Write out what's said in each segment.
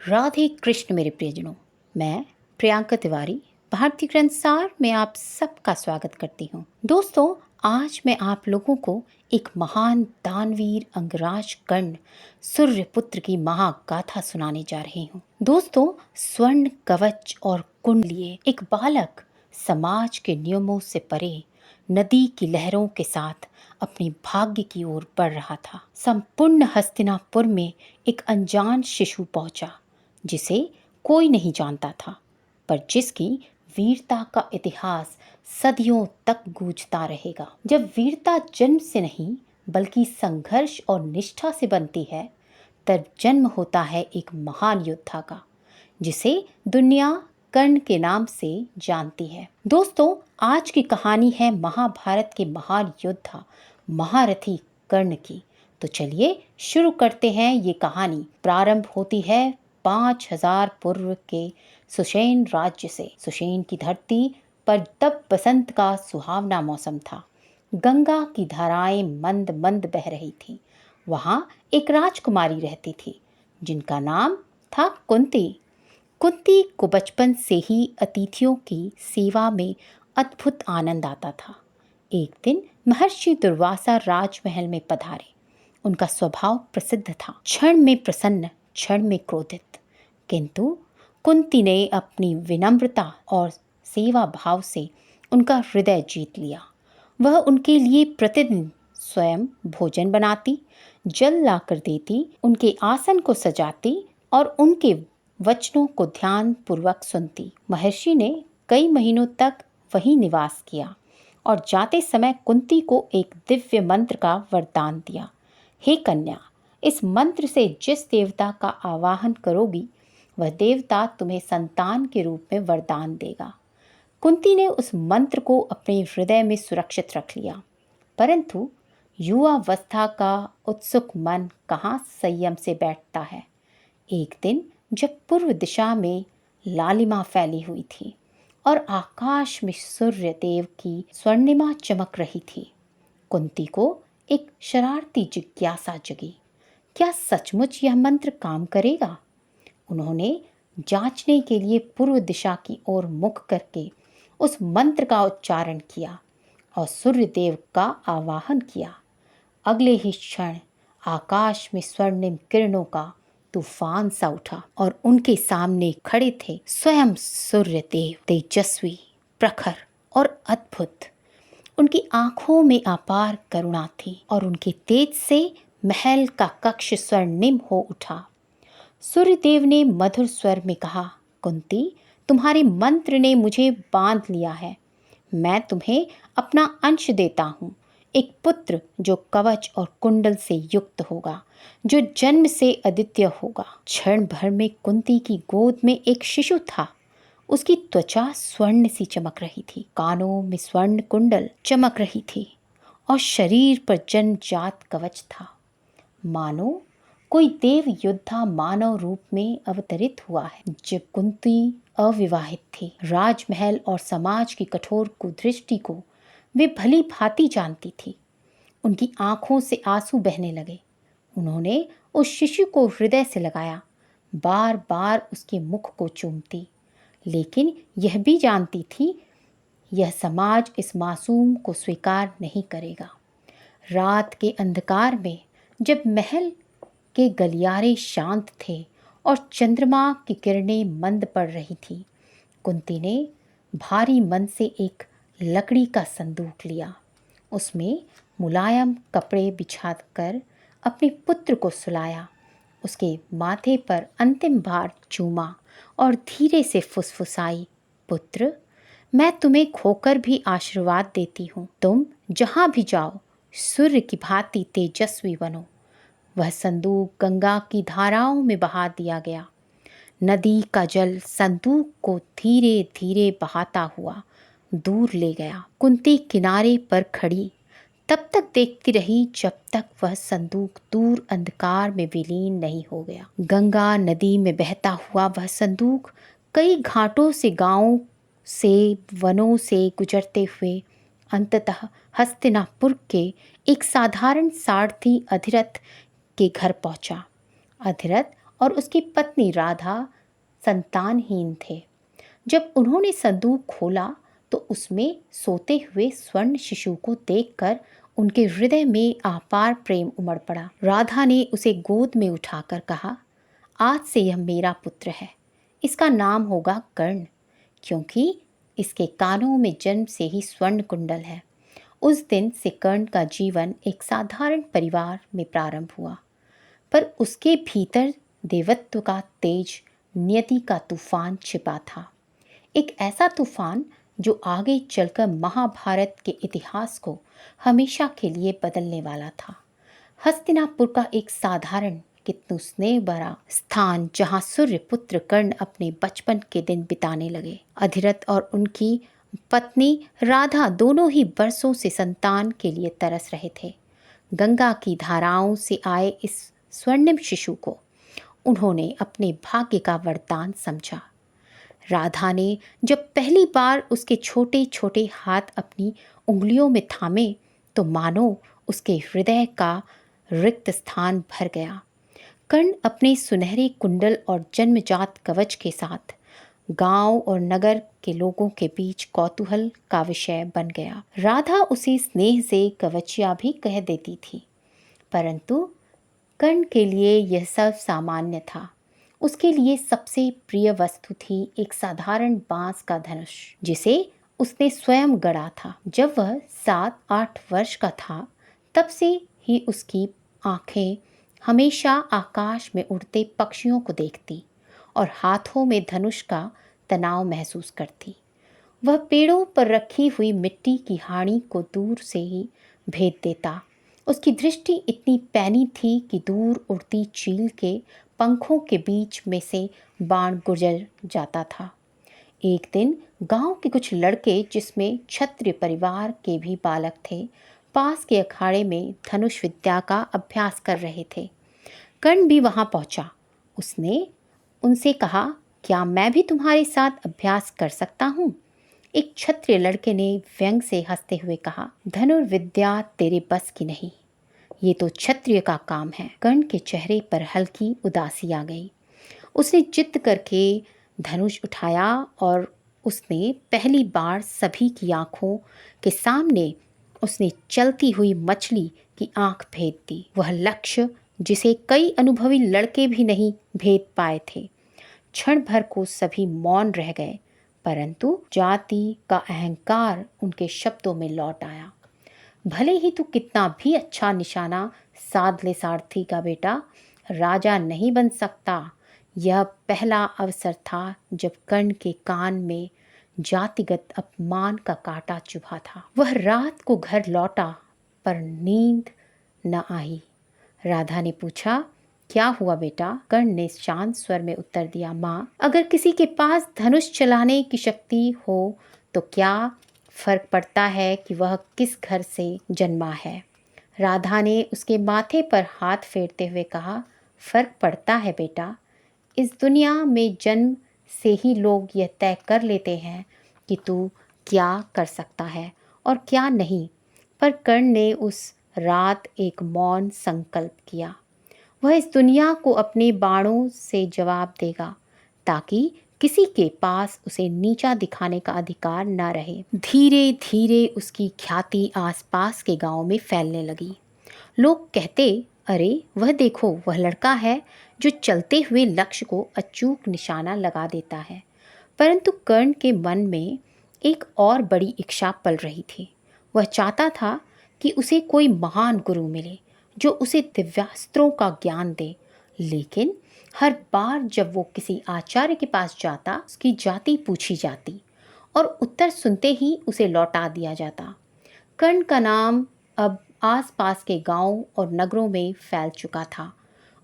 राधे कृष्ण मेरे प्रियजनों, मैं प्रियंका तिवारी भारतीय ग्रंथसार में आप सबका स्वागत करती हूँ। दोस्तों, आज मैं आप लोगों को एक महान दानवीर अंगराज कर्ण सूर्यपुत्र की महागाथा सुनाने जा रही हूँ। दोस्तों, स्वर्ण कवच और कुंड लिए एक बालक समाज के नियमों से परे नदी की लहरों के साथ अपने भाग्य की ओर बढ़ रहा था। संपूर्ण हस्तिनापुर में एक अनजान शिशु पहुंचा जिसे कोई नहीं जानता था, पर जिसकी वीरता का इतिहास सदियों तक गूंजता रहेगा। जब वीरता जन्म से नहीं बल्कि संघर्ष और निष्ठा से बनती है, तब जन्म होता है एक महान योद्धा का, जिसे दुनिया कर्ण के नाम से जानती है। दोस्तों, आज की कहानी है महाभारत के महान योद्धा महारथी कर्ण की। तो चलिए शुरू करते हैं ये कहानी। प्रारंभ होती है 5000 पूर्व के सुषेण राज्य से। सुषेण की धरती पर तब बसंत का सुहावना मौसम था। गंगा की धाराएं मंद मंद बह रही थी। वहां एक राजकुमारी रहती थी जिनका नाम था कुंती। कुंती को बचपन से ही अतिथियों की सेवा में अद्भुत आनंद आता था। एक दिन महर्षि दुर्वासा राजमहल में पधारे। उनका स्वभाव प्रसिद्ध था, क्षण में प्रसन्न, क्षण में क्रोधित। किंतु कुंती ने अपनी विनम्रता और सेवा भाव से उनका हृदय जीत लिया। वह उनके लिए प्रतिदिन स्वयं भोजन बनाती, जल लाकर देती, उनके आसन को सजाती और उनके वचनों को ध्यान पूर्वक सुनती। महर्षि ने कई महीनों तक वहीं निवास किया और जाते समय कुंती को एक दिव्य मंत्र का वरदान दिया। हे कन्या, इस मंत्र से जिस देवता का आवाहन करोगी, वह देवता तुम्हें संतान के रूप में वरदान देगा। कुंती ने उस मंत्र को अपने हृदय में सुरक्षित रख लिया, परंतु युवावस्था का उत्सुक मन कहाँ संयम से बैठता है। एक दिन जब पूर्व दिशा में लालिमा फैली हुई थी और आकाश में सूर्य देव की स्वर्णिमा चमक रही थी, कुंती को एक शरारती जिज्ञासा जगी। क्या सचमुच यह मंत्र काम करेगा? उन्होंने जांचने के लिए पूर्व दिशा की ओर मुख करके उस मंत्र का उच्चारण किया और सूर्यदेव का आवाहन किया। अगले ही क्षण आकाश में स्वर्णिम किरणों का तूफान सा उठा और उनके सामने खड़े थे स्वयं सूर्यदेव, तेजस्वी, प्रखर और अद्भुत। उनकी आंखों में अपार करुणा थी और उनके तेज से महल का कक्ष स्वर्णिम हो उठा। सूर्यदेव ने मधुर स्वर में कहा, कुंती, तुम्हारे मंत्र ने मुझे बांध लिया है। मैं तुम्हें अपना अंश देता हूँ, एक पुत्र जो कवच और कुंडल से युक्त होगा, जो जन्म से अद्वितीय होगा। क्षण भर में कुंती की गोद में एक शिशु था। उसकी त्वचा स्वर्ण सी चमक रही थी, कानों में स्वर्ण कुंडल चमक रही थी और शरीर पर जन्मजात कवच था। मानो कोई देव योद्धा मानव रूप में अवतरित हुआ है। जब कुंती अविवाहित थी, राजमहल और समाज की कठोर कुदृष्टि को वे भली भांति जानती थी। उनकी आंखों से आंसू बहने लगे। उन्होंने उस शिशु को हृदय से लगाया, बार बार उसके मुख को चूमती, लेकिन यह भी जानती थी यह समाज इस मासूम को स्वीकार नहीं करेगा। रात के अंधकार में जब महल के गलियारे शांत थे और चंद्रमा की किरणें मंद पड़ रही थी, कुंती ने भारी मन से एक लकड़ी का संदूक लिया। उसमें मुलायम कपड़े बिछाकर अपने पुत्र को सुलाया, उसके माथे पर अंतिम बार चूमा और धीरे से फुसफुसाई, पुत्र, मैं तुम्हें खोकर भी आशीर्वाद देती हूँ। तुम जहाँ भी जाओ सूर्य की भांति तेजस्वी बनो। वह संदूक गंगा की धाराओं में बहा दिया गया। नदी का जल संदूक को धीरे धीरे बहाता हुआ दूर ले गया। कुंती किनारे पर खड़ी तब तक देखती रही जब तक वह संदूक दूर अंधकार में विलीन नहीं हो गया। गंगा नदी में बहता हुआ वह संदूक कई घाटों से, गांवों से, वनों से गुजरते हुए अंततः हस्तिनापुर के एक साधारण सारथी अधिरथ के घर पहुंचा। अधिरथ और उसकी पत्नी राधा संतानहीन थे। जब उन्होंने संदूक खोला तो उसमें सोते हुए स्वर्ण शिशु को देखकर उनके हृदय में अपार प्रेम उमड़ पड़ा। राधा ने उसे गोद में उठाकर कहा, आज से यह मेरा पुत्र है। इसका नाम होगा कर्ण, क्योंकि इसके कानों में जन्म से ही स्वर्ण कुंडल है। उस दिन से कर्ण का जीवन एक साधारण परिवार में प्रारंभ हुआ, पर उसके भीतर देवत्व का तेज, नियति का तूफान छिपा था। एक ऐसा तूफान जो आगे चलकर महाभारत के इतिहास को हमेशा के लिए बदलने वाला था। हस्तिनापुर का एक साधारण किंतु स्नेह भरा स्थान, जहाँ सूर्यपुत्र कर्ण अपने बचपन के दिन बिताने लगे। अधिरथ और उनकी पत्नी राधा दोनों ही बरसों से संतान के लिए तरस रहे थे। गंगा की धाराओं से आए इस स्वर्णिम शिशु को उन्होंने अपने भाग्य का वरदान समझा। राधा ने जब पहली बार उसके छोटे छोटे हाथ अपनी उंगलियों में थामे तो मानो उसके हृदय का रिक्त स्थान भर गया। कर्ण अपने सुनहरे कुंडल और जन्मजात कवच के साथ गांव और नगर के लोगों के बीच कौतूहल का विषय बन गया। राधा उसे स्नेह से कवचिया भी कह देती थी, परंतु कर्ण के लिए यह सब सामान्य था। उसके लिए सबसे प्रिय वस्तु थी एक साधारण बांस का धनुष, जिसे उसने स्वयं गढ़ा था। जब वह 7-8 वर्ष का था, तब से ही उसकी आंखें हमेशा आकाश में उड़ते पक्षियों को देखती और हाथों में धनुष का तनाव महसूस करती। वह पेड़ों पर रखी हुई मिट्टी की हाड़ी को दूर से ही भेद देता। उसकी दृष्टि इतनी पैनी थी कि दूर उड़ती चील के पंखों के बीच में से बाण गुजर जाता था। एक दिन गांव के कुछ लड़के, जिसमें क्षत्रिय परिवार के भी बालक थे, पास के अखाड़े में धनुष विद्या का अभ्यास कर रहे थे। कर्ण भी वहां पहुंचा। उसने उनसे कहा, क्या मैं भी तुम्हारे साथ अभ्यास कर सकता हूँ? एक क्षत्रिय लड़के ने व्यंग से हंसते हुए कहा, धनुर्विद्या तेरे बस की नहीं, ये तो क्षत्रिय का काम है। कर्ण के चेहरे पर हल्की उदासी आ गई। उसने जिद करके धनुष उठाया और उसने पहली बार सभी की आंखों के सामने उसने चलती हुई मछली की आंख भेद दी। वह लक्ष्य जिसे कई अनुभवी लड़के भी नहीं भेद पाए थे। क्षण भर को सभी मौन रह गए, परंतु जाति का अहंकार उनके शब्दों में लौट आया। भले ही तू कितना भी अच्छा निशाना साध ले सारथी का बेटा, राजा नहीं बन सकता। यह पहला अवसर था जब कर्ण के कान में जातिगत अपमान का कांटा चुभा था। वह रात को घर लौटा पर नींद न आई। राधा ने पूछा, क्या हुआ बेटा? कर्ण ने शांत स्वर में उत्तर दिया, माँ, अगर किसी के पास धनुष चलाने की शक्ति हो तो क्या फर्क पड़ता है कि वह किस घर से जन्मा है? राधा ने उसके माथे पर हाथ फेरते हुए कहा, फर्क पड़ता है बेटा। इस दुनिया में जन्म से ही लोग यह तय कर लेते हैं कि तू क्या कर सकता है और क्या नहीं। पर कर्ण ने उस रात एक मौन संकल्प किया। वह इस दुनिया को अपने बाणों से जवाब देगा, ताकि किसी के पास उसे नीचा दिखाने का अधिकार न रहे। धीरे धीरे उसकी ख्याति आसपास के गांव में फैलने लगी। लोग कहते, अरे वह देखो, वह लड़का है जो चलते हुए लक्ष्य को अचूक निशाना लगा देता है। परंतु कर्ण के मन में एक और बड़ी इच्छा पल रही थी। वह चाहता था कि उसे कोई महान गुरु मिले जो उसे दिव्यास्त्रों का ज्ञान दे। लेकिन हर बार जब वो किसी आचार्य के पास जाता, उसकी जाति पूछी जाती और उत्तर सुनते ही उसे लौटा दिया जाता। कर्ण का नाम अब आसपास के गांवों और नगरों में फैल चुका था।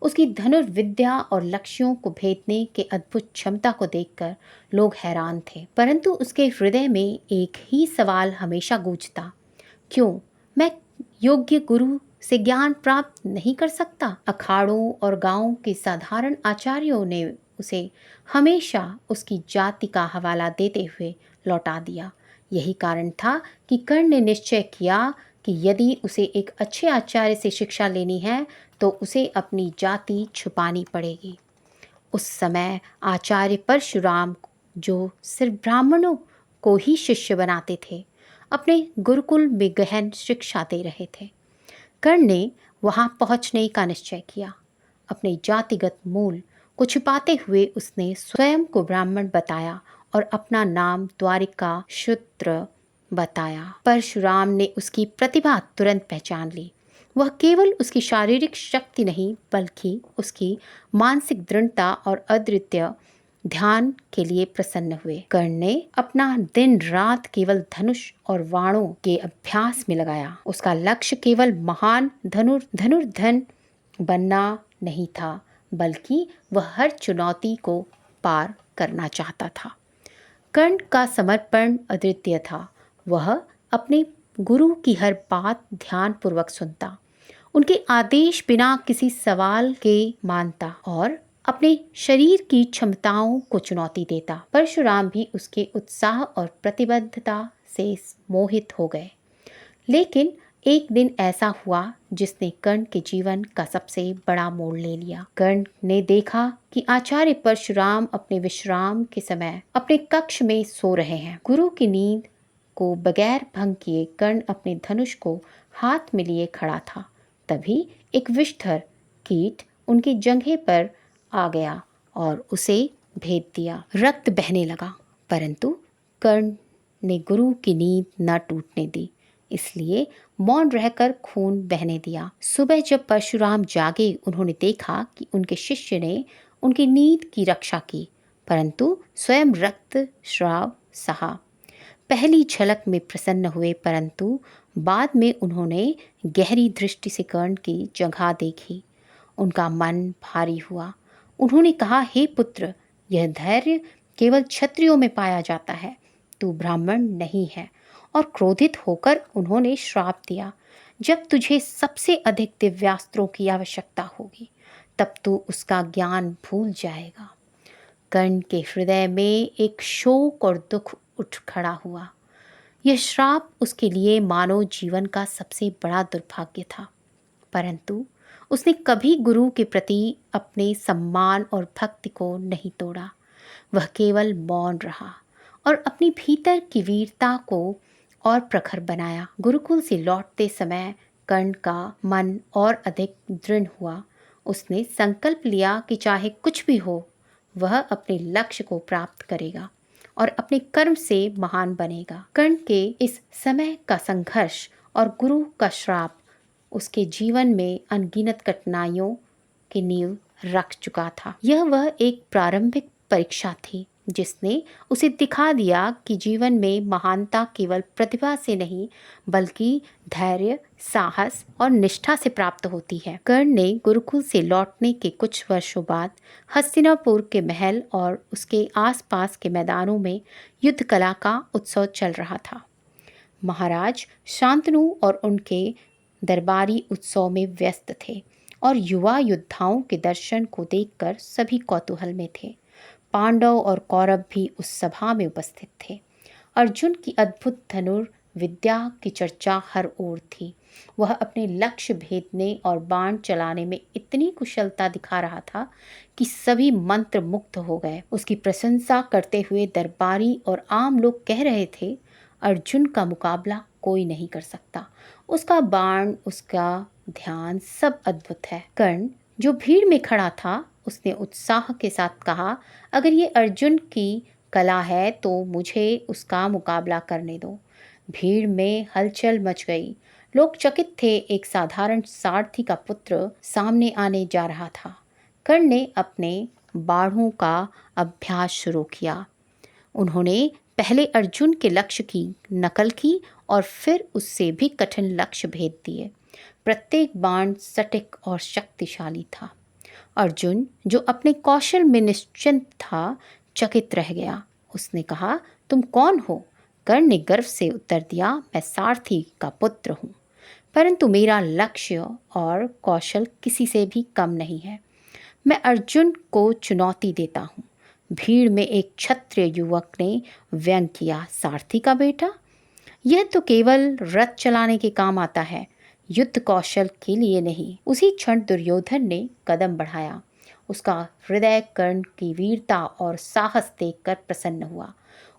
उसकी धनुर्विद्या और लक्ष्यों को भेदने के अद्भुत क्षमता को देखकर लोग हैरान थे। परंतु उसके हृदय में एक ही सवाल हमेशा गूंजता, क्यों मैं योग्य गुरु से ज्ञान प्राप्त नहीं कर सकता? अखाड़ों और गांवों के साधारण आचार्यों ने उसे हमेशा उसकी जाति का हवाला देते हुए लौटा दिया। यही कारण था कि कर्ण ने निश्चय किया कि यदि उसे एक अच्छे आचार्य से शिक्षा लेनी है तो उसे अपनी जाति छुपानी पड़ेगी। उस समय आचार्य परशुराम, जो सिर्फ ब्राह्मणों को ही शिष्य बनाते थे, अपने गुरुकुल में गहन शिक्षा दे रहे थे। कर्ण ने वहां पहुंचने का निश्चय किया। अपने जातिगत मूल को छिपाते हुए उसने स्वयं को ब्राह्मण बताया और अपना नाम द्वारिका शूद्र बताया। परशुराम ने उसकी प्रतिभा तुरंत पहचान ली। वह केवल उसकी शारीरिक शक्ति नहीं, बल्कि उसकी मानसिक दृढ़ता और अद्वितीय ध्यान के लिए प्रसन्न हुए। कर्ण ने अपना दिन रात केवल धनुष और बाणों के अभ्यास में लगाया। उसका लक्ष्य केवल महान धनुर्धन बनना नहीं था, बल्कि वह हर चुनौती को पार करना चाहता था। कर्ण का समर्पण अद्वितीय था। वह अपने गुरु की हर बात ध्यानपूर्वक सुनता, उनके आदेश बिना किसी सवाल के मानता और अपने शरीर की क्षमताओं को चुनौती देता। परशुराम भी उसके उत्साह और प्रतिबद्धता से मोहित हो गए। लेकिन एक दिन ऐसा हुआ जिसने कर्ण के जीवन का सबसे बड़ा मोड़ ले लिया। कर्ण ने देखा कि आचार्य परशुराम अपने विश्राम के समय अपने कक्ष में सो रहे हैं। गुरु की नींद को बगैर भंग किए कर्ण अपने धनुष को हाथ में लिए खड़ा था। तभी एक विषधर कीट उनकी जंघे पर आ गया और उसे भेद दिया। रक्त बहने लगा, परंतु कर्ण ने गुरु की नींद न टूटने दी, इसलिए मौन रहकर खून बहने दिया। सुबह जब परशुराम जागे, उन्होंने देखा कि उनके शिष्य ने उनकी नींद की रक्षा की, परंतु स्वयं रक्त श्राव सहा। पहली झलक में प्रसन्न हुए, परंतु बाद में उन्होंने गहरी दृष्टि से कर्ण की जगह देखी। उनका मन भारी हुआ। उन्होंने कहा, हे पुत्र, यह धैर्य केवल क्षत्रियों में पाया जाता है, तू ब्राह्मण नहीं है। और क्रोधित होकर उन्होंने श्राप दिया, जब तुझे सबसे अधिक दिव्यास्त्रों की आवश्यकता होगी, तब तू उसका ज्ञान भूल जाएगा। कर्ण के हृदय में एक शोक और दुख उठ खड़ा हुआ। यह श्राप उसके लिए मानव जीवन का सबसे बड़ा दुर्भाग्य था, परंतु उसने कभी गुरु के प्रति अपने सम्मान और भक्ति को नहीं तोड़ा। वह केवल मौन रहा और अपनी भीतर की वीरता को और प्रखर बनाया। गुरुकुल से लौटते समय कर्ण का मन और अधिक दृढ़ हुआ। उसने संकल्प लिया कि चाहे कुछ भी हो, वह अपने लक्ष्य को प्राप्त करेगा और अपने कर्म से महान बनेगा। कर्ण के इस समय का संघर्ष और गुरु का श्राप उसके जीवन में अनगिनत कठिनाइयों की नींव रख चुका था। यह वह एक प्रारंभिक परीक्षा थी जिसने उसे दिखा दिया कि जीवन में महानता केवल प्रतिभा से नहीं, बल्कि धैर्य, साहस और निष्ठा से प्राप्त होती है। कर्ण ने गुरुकुल से लौटने के कुछ वर्षों बाद हस्तिनापुर के महल और उसके आसपास के मैदानों में युद्ध कला का उत्सव चल रहा था। महाराज शांतनु और उनके दरबारी उत्सव में व्यस्त थे और युवा योद्धाओं के दर्शन को देखकर सभी कौतूहल में थे। पांडव और कौरव भी उस सभा में उपस्थित थे। अर्जुन की अद्भुत धनुर्विद्या की चर्चा हर ओर थी। वह अपने लक्ष्य भेदने और बाण चलाने में इतनी कुशलता दिखा रहा था कि सभी मंत्र मुग्ध हो गए। उसकी प्रशंसा करते हुए दरबारी और आम लोग कह रहे थे, अर्जुन का मुकाबला कोई नहीं कर सकता। उसका बाण, उसका ध्यान सब अद्भुत है। कर्ण, जो भीड़ में खड़ा था, उसने उत्साह के साथ कहा, अगर ये अर्जुन की कला है तो मुझे उसका मुकाबला करने दो। भीड़ में हलचल मच गई। लोग चकित थे। एक साधारण सारथी का पुत्र सामने आने जा रहा था। कर्ण ने अपने बाणों का अभ्यास शुरू किया। उन्होंने पहले अर्जुन के लक्ष्य की नकल की और फिर उससे भी कठिन लक्ष्य भेद दिए। प्रत्येक बाण सटीक और शक्तिशाली था। अर्जुन, जो अपने कौशल में निश्चिंत था, चकित रह गया। उसने कहा, तुम कौन हो? कर्ण ने गर्व से उत्तर दिया, मैं सारथी का पुत्र हूँ, परंतु मेरा लक्ष्य और कौशल किसी से भी कम नहीं है। मैं अर्जुन को चुनौती देता हूँ। भीड़ में एक क्षत्रिय युवक ने व्यंग किया, सारथी का बेटा? यह तो केवल रथ चलाने के काम आता है, युद्ध कौशल के लिए नहीं। उसी क्षण दुर्योधन ने कदम बढ़ाया उसका हृदय कर्ण की वीरता और साहस देखकर प्रसन्न हुआ।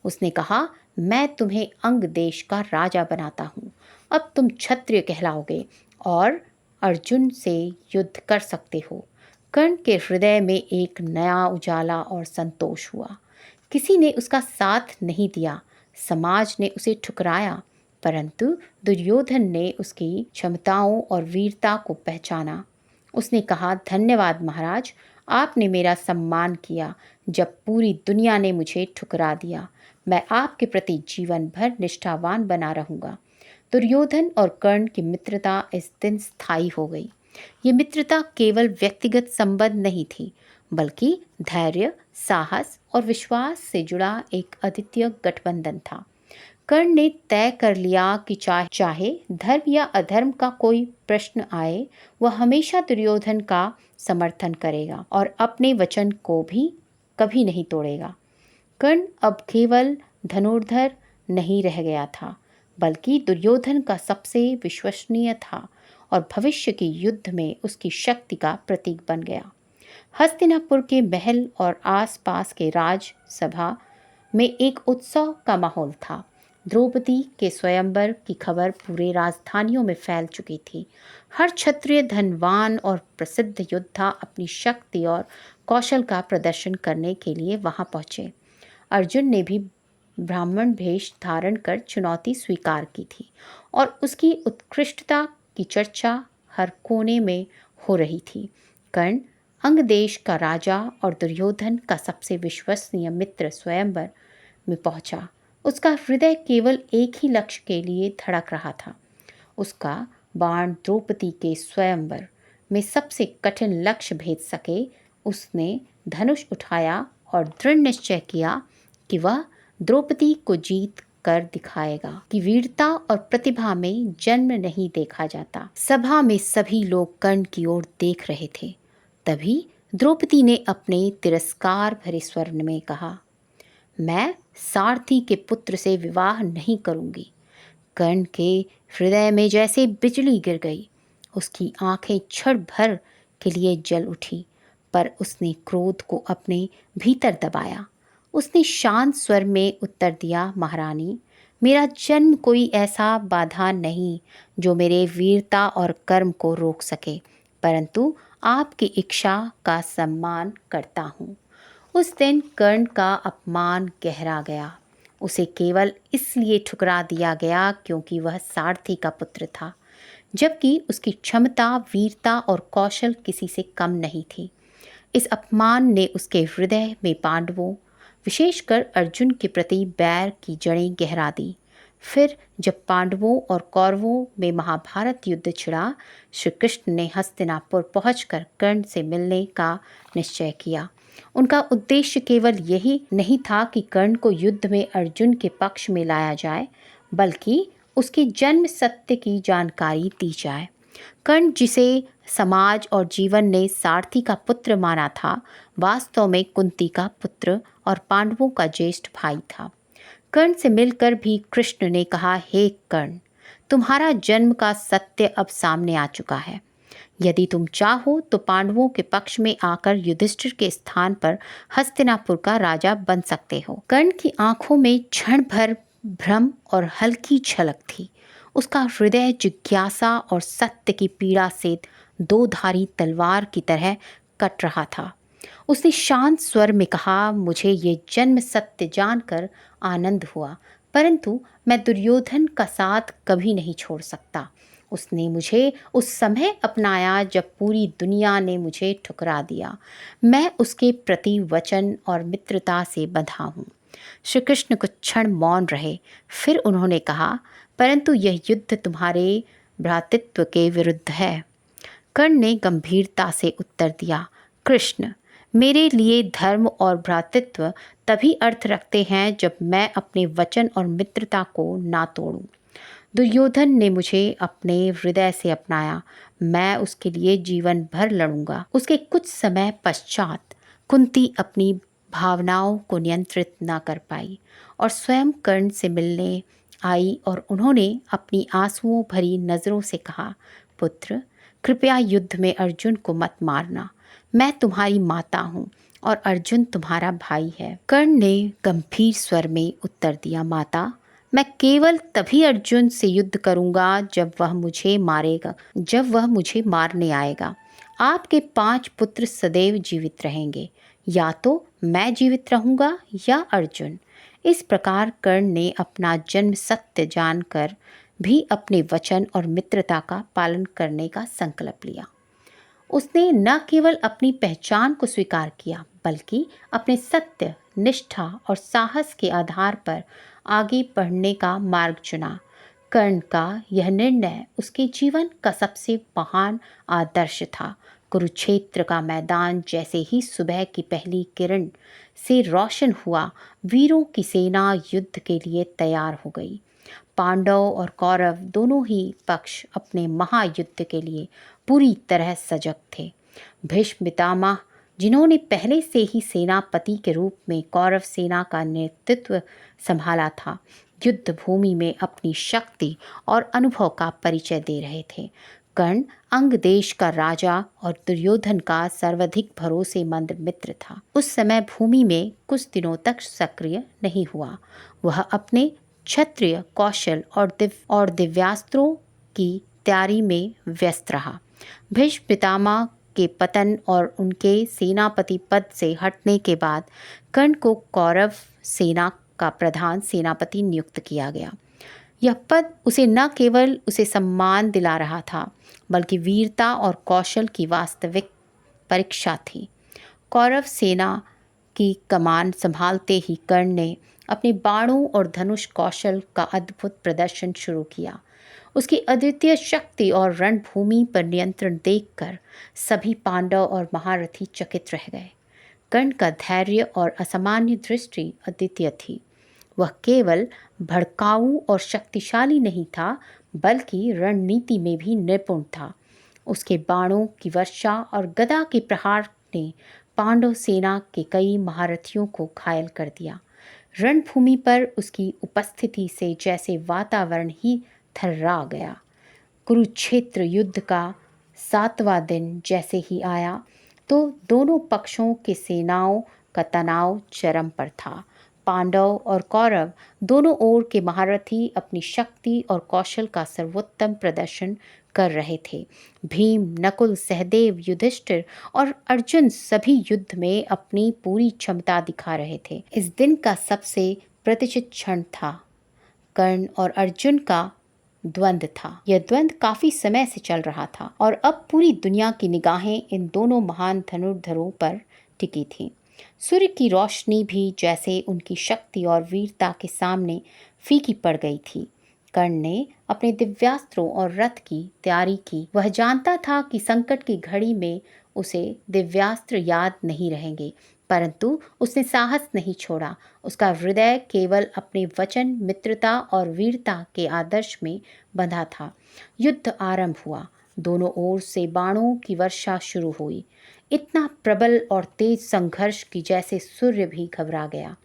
उसने कहा, मैं तुम्हें अंग देश का राजा बनाता हूँ। अब तुम क्षत्रिय कहलाओगे और अर्जुन से युद्ध कर सकते हो। कर्ण के हृदय में एक नया उजाला और संतोष हुआ। किसी ने उसका साथ नहीं दिया, समाज ने उसे ठुकराया, परंतु दुर्योधन ने उसकी क्षमताओं और वीरता को पहचाना। उसने कहा, धन्यवाद महाराज, आपने मेरा सम्मान किया जब पूरी दुनिया ने मुझे ठुकरा दिया। मैं आपके प्रति जीवन भर निष्ठावान बना रहूंगा। दुर्योधन और कर्ण की मित्रता इस दिन स्थायी हो गई। ये मित्रता केवल व्यक्तिगत संबंध नहीं थी, बल्कि धैर्य, साहस और विश्वास से जुड़ा एक अद्वितीय गठबंधन था। कर्ण ने तय कर लिया कि चाहे धर्म या अधर्म का कोई प्रश्न आए, वह हमेशा दुर्योधन का समर्थन करेगा और अपने वचन को भी कभी नहीं तोड़ेगा। कर्ण अब केवल धनुर्धर नहीं रह गया था, बल्कि दुर्योधन का सबसे विश्वसनीय था और भविष्य के युद्ध में उसकी शक्ति का प्रतीक बन गया। हस्तिनापुर के महल और आसपास के राजसभा में एक उत्सव का माहौल था। द्रौपदी के स्वयंवर की खबर पूरे राजधानियों में फैल चुकी थी। हर क्षत्रिय, धनवान और प्रसिद्ध योद्धा अपनी शक्ति और कौशल का प्रदर्शन करने के लिए वहां पहुंचे। अर्जुन ने भी ब्राह्मण वेश धारण कर चुनौती स्वीकार की थी और उसकी उत्कृष्टता की चर्चा हर कोने में हो रही थी। कर्ण अंग देश का राजा और दुर्योधन का सबसे विश्वसनीय मित्र स्वयंवर में पहुंचा। उसका हृदय केवल एक ही लक्ष्य के लिए धड़क रहा था। उसका बाण द्रौपदी के स्वयंवर में सबसे कठिन लक्ष्य भेद सके। उसने धनुष उठाया और दृढ़ निश्चय किया कि वह द्रौपदी को जीत कर दिखाएगा कि वीरता और प्रतिभा में जन्म नहीं देखा जाता। सभा में सभी लोग कर्ण की ओर देख रहे थे। तभी द्रौपदी ने अपने तिरस्कार भरे स्वर में कहा, मैं सारथी के पुत्र से विवाह नहीं करूंगी। कर्ण के हृदय में जैसे बिजली गिर गई। उसकी आंखें क्षण भर के लिए जल उठी, पर उसने क्रोध को अपने भीतर दबाया। उसने शांत स्वर में उत्तर दिया, महारानी, मेरा जन्म कोई ऐसा बाधा नहीं जो मेरे वीरता और कर्म को रोक सके, परंतु आपकी इच्छा का सम्मान करता हूँ। उस दिन कर्ण का अपमान गहरा गया। उसे केवल इसलिए ठुकरा दिया गया क्योंकि वह सारथी का पुत्र था, जबकि उसकी क्षमता, वीरता और कौशल किसी से कम नहीं थी। इस अपमान ने उसके हृदय में पांडवों, विशेषकर अर्जुन के प्रति बैर की जड़ें गहरा दी। फिर जब पांडवों और कौरवों में महाभारत युद्ध छिड़ा, श्री कृष्ण ने हस्तिनापुर पहुंचकर कर्ण से मिलने का निश्चय किया। उनका उद्देश्य केवल यही नहीं था कि कर्ण को युद्ध में अर्जुन के पक्ष में लाया जाए, बल्कि उसके जन्म सत्य की जानकारी दी जाए। कर्ण, जिसे समाज और जीवन ने सारथी का पुत्र माना था, वास्तव में कुंती का पुत्र और पांडवों का ज्येष्ठ भाई था। कर्ण से मिलकर भी कृष्ण ने कहा, हे कर्ण, तुम्हारा जन्म का सत्य अब सामने आ चुका है। यदि तुम चाहो तो पांडवों के पक्ष में आकर युधिष्ठिर के स्थान पर हस्तिनापुर का राजा बन सकते हो। कर्ण की आंखों में क्षण भर भ्रम और हल्की झलक थी। उसका हृदय जिज्ञासा और सत्य की पीड़ा से दो धारी तलवार की तरह कट रहा था। उसने शांत स्वर में कहा, मुझे ये जन्म सत्य जानकर आनंद हुआ, परंतु मैं दुर्योधन का साथ कभी नहीं छोड़ सकता। उसने मुझे उस समय अपनाया जब पूरी दुनिया ने मुझे ठुकरा दिया। मैं उसके प्रति वचन और मित्रता से बंधा हूँ। श्री कृष्ण कुछ क्षण मौन रहे, फिर उन्होंने कहा, परंतु यह युद्ध तुम्हारे भ्रातृत्व के विरुद्ध है। कर्ण ने गंभीरता से उत्तर दिया, कृष्ण, मेरे लिए धर्म और भ्रातृत्व तभी अर्थ रखते हैं जब मैं अपने वचन और मित्रता को ना तोड़ूं। दुर्योधन ने मुझे अपने हृदय से अपनाया, मैं उसके लिए जीवन भर लड़ूंगा। उसके कुछ समय पश्चात कुंती अपनी भावनाओं को नियंत्रित ना कर पाई और स्वयं कर्ण से मिलने आई और उन्होंने अपनी आंसुओं भरी नज़रों से कहा, पुत्र, कृपया युद्ध में अर्जुन को मत मारना। मैं तुम्हारी माता हूँ और अर्जुन तुम्हारा भाई है। कर्ण ने गंभीर स्वर में उत्तर दिया, माता, मैं केवल तभी अर्जुन से युद्ध करूंगा जब वह मुझे मारने आएगा। आपके 5 पुत्र सदैव जीवित रहेंगे, या तो मैं जीवित रहूंगा या अर्जुन। इस प्रकार कर्ण ने अपना जन्म सत्य जानकर भी अपने वचन और मित्रता का पालन करने का संकल्प लिया। उसने न केवल अपनी पहचान को स्वीकार किया, बल्कि अपने सत्य, निष्ठा और साहस के आधार पर आगे बढ़ने का मार्ग चुना। कर्ण का यह निर्णय उसके जीवन का सबसे महान आदर्श था। कुरुक्षेत्र का मैदान जैसे ही सुबह की पहली किरण से रोशन हुआ, वीरों की सेना युद्ध के लिए तैयार हो गई। पांडव और कौरव दोनों ही पक्ष अपने महायुद्ध के लिए पूरी तरह सजग थे। भीष्म पितामह, जिन्होंने पहले से ही सेनापति के रूप में कौरव सेना का नेतृत्व संभाला था, युद्ध भूमि में अपनी शक्ति और अनुभव का परिचय दे रहे थे। कर्ण अंग देश का राजा और दुर्योधन का सर्वाधिक भरोसेमंद मित्र था। उस समय भूमि में कुछ दिनों तक सक्रिय नहीं हुआ। वह अपने क्षत्रिय कौशल और दिव्यास्त्रों की तैयारी में व्यस्त रहा। भीष्म पितामह के पतन और उनके सेनापति पद से हटने के बाद कर्ण को कौरव सेना का प्रधान सेनापति नियुक्त किया गया। यह पद उसे न केवल उसे सम्मान दिला रहा था, बल्कि वीरता और कौशल की वास्तविक परीक्षा थी। कौरव सेना की कमान संभालते ही कर्ण ने अपने बाणों और धनुष कौशल का अद्भुत प्रदर्शन शुरू किया। उसकी अद्वितीय शक्ति और रणभूमि पर नियंत्रण देखकर सभी पांडव और महारथी चकित रह गए। कर्ण का धैर्य और असामान्य दृष्टि अद्वितीय थी। वह केवल भड़काऊ और शक्तिशाली नहीं था, बल्कि रणनीति में भी निपुण था। उसके बाणों की वर्षा और गदा के प्रहार ने पांडव सेना के कई महारथियों को घायल कर दिया। रणभूमि पर उसकी उपस्थिति से जैसे वातावरण ही थर्रा गया। कुरुक्षेत्र युद्ध का 7वां दिन जैसे ही आया, तो दोनों पक्षों के सेनाओं का तनाव चरम पर था। पांडव और कौरव दोनों ओर के महारथी अपनी शक्ति और कौशल का सर्वोत्तम प्रदर्शन कर रहे थे। भीम, नकुल, सहदेव, युधिष्ठिर और अर्जुन सभी युद्ध में अपनी पूरी क्षमता दिखा रहे थे। इस दिन का सबसे प्रतिष्ठित क्षण था कर्ण और अर्जुन का द्वंद्व था। यह द्वंद्व काफी समय से चल रहा था और अब पूरी दुनिया की निगाहें इन दोनों महान धनुर्धरों पर टिकी थी। सूर्य की रोशनी भी जैसे उनकी शक्ति और वीरता के सामने फीकी पड़ गई थी। कर्ण ने अपने दिव्यास्त्रों और रथ की तैयारी की। वह जानता था कि संकट की घड़ी में उसे दिव्यास्त्र याद नहीं रहेंगे, परंतु उसने साहस नहीं छोड़ा। उसका हृदय केवल अपने वचन, मित्रता और वीरता के आदर्श में बंधा था। युद्ध आरंभ हुआ। दोनों ओर से बाणों की वर्षा शुरू हुई। इतना प्रबल और तेज संघर्ष की जैसे सूर्य भी घबरा गया।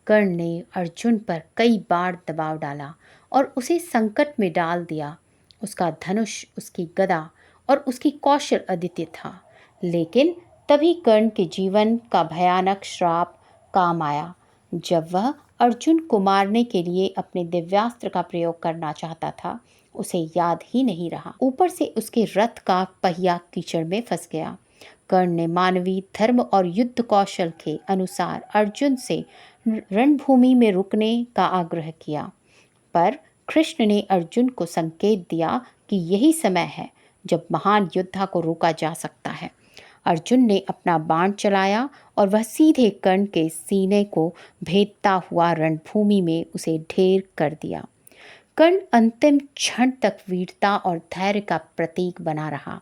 कर्ण ने अर्जुन पर कई बार दबाव डाला और उसे संकट में डाल दिया। उसका धनुष, उसकी गदा और उसकी कौशल अद्वितीय था। लेकिन तभी कर्ण के जीवन का भयानक श्राप काम आया, जब वह अर्जुन को मारने के लिए अपने दिव्यास्त्र का प्रयोग करना चाहता था। उसे याद ही नहीं रहा। ऊपर से उसके रथ का पहिया कीचड़ में फंस गया। कर्ण ने मानवीय धर्म और युद्ध कौशल के अनुसार अर्जुन से रणभूमि में रुकने का आग्रह किया, पर कृष्ण ने अर्जुन को संकेत दिया कि यही समय है जब महान योद्धा को रोका जा सकता है। अर्जुन ने अपना बाण चलाया और वह सीधे कर्ण के सीने को भेदता हुआ रणभूमि में उसे ढेर कर दिया। कर्ण अंतिम क्षण तक वीरता और धैर्य का प्रतीक बना रहा।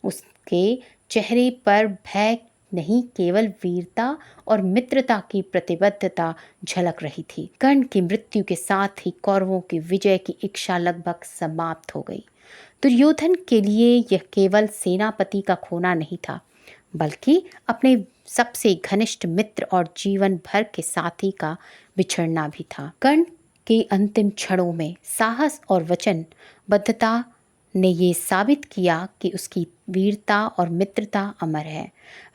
उसके चेहरे पर भय नहीं, केवल वीरता और मित्रता की प्रतिबद्धता झलक रही थी। कर्ण की मृत्यु के साथ ही कौरवों की विजय की इच्छा लगभग समाप्त हो गई। दुर्योधन के लिए यह केवल सेनापति का खोना नहीं था, बल्कि अपने सबसे घनिष्ठ मित्र और जीवन भर के साथी का बिछड़ना भी था। कर्ण के अंतिम क्षणों में साहस और वचनबद्धता ने ये साबित किया कि उसकी वीरता और मित्रता अमर है।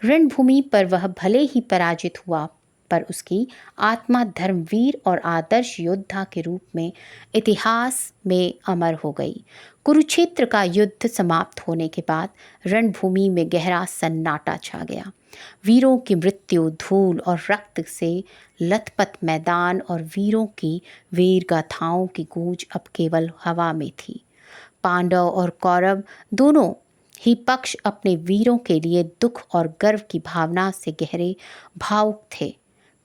रणभूमि पर वह भले ही पराजित हुआ, पर उसकी आत्मा धर्मवीर और आदर्श योद्धा के रूप में इतिहास में अमर हो गई। कुरुक्षेत्र का युद्ध समाप्त होने के बाद रणभूमि में गहरा सन्नाटा छा गया। वीरों की मृत्यु, धूल और रक्त से लथपथ मैदान और वीरों की वीर गाथाओं की गूंज अब केवल हवा में थी। पांडव और कौरव दोनों ही पक्ष अपने वीरों के लिए दुख और गर्व की भावना से गहरे भावुक थे।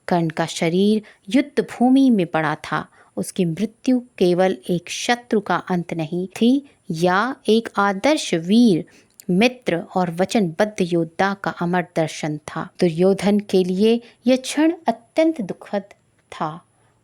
कर्ण का शरीर युद्ध भूमि में पड़ा था। उसकी मृत्यु केवल एक शत्रु का अंत नहीं थी, या एक आदर्श वीर, मित्र और वचनबद्ध योद्धा का अमर दर्शन था। दुर्योधन के लिए यह क्षण अत्यंत दुखद था।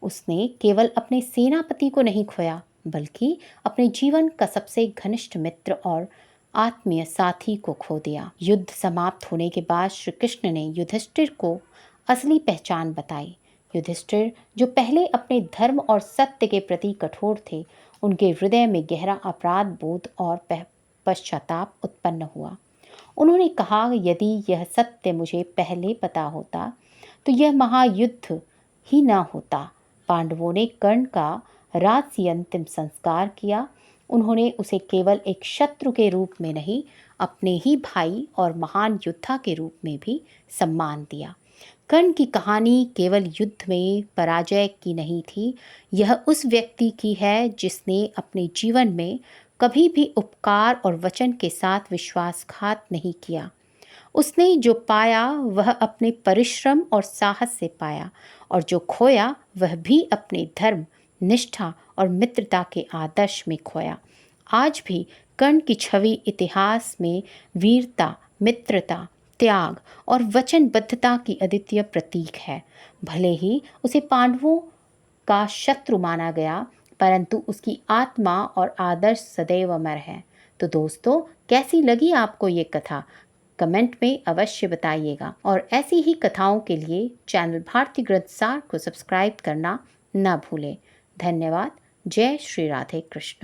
उसने केवल अपने सेनापति को नहीं खोया, बल्कि अपने जीवन का सबसे घनिष्ठ मित्र और आत्मीय साथी को खो दिया। युद्ध समाप्त होने के बाद श्री कृष्ण ने युधिष्ठिर को असली पहचान बताई। युधिष्ठिर, जो पहले अपने धर्म और सत्य के प्रति कठोर थे, उनके हृदय में गहरा अपराध बोध और पश्चाताप उत्पन्न हुआ। उन्होंने कहा, यदि यह सत्य मुझे पहले पता होता तो यह महायुद्ध ही न होता। पांडवों ने कर्ण का राजसी अंतिम संस्कार किया। उन्होंने उसे केवल एक शत्रु के रूप में नहीं, अपने ही भाई और महान योद्धा के रूप में भी सम्मान दिया। कर्ण की कहानी केवल युद्ध में पराजय की नहीं थी, यह उस व्यक्ति की है जिसने अपने जीवन में कभी भी उपकार और वचन के साथ विश्वासघात नहीं किया। उसने जो पाया वह अपने परिश्रम और साहस से पाया, और जो खोया वह भी अपने धर्म, निष्ठा और मित्रता के आदर्श में खोया। आज भी कर्ण की छवि इतिहास में वीरता, मित्रता, त्याग और वचनबद्धता की अद्वितीय प्रतीक है। भले ही उसे पांडवों का शत्रु माना गया, परंतु उसकी आत्मा और आदर्श सदैव अमर है। तो दोस्तों, कैसी लगी आपको ये कथा? कमेंट में अवश्य बताइएगा, और ऐसी ही कथाओं के लिए चैनल भारतीय ग्रंथसार को सब्सक्राइब करना न भूलें। धन्यवाद। जय श्री राधे कृष्ण।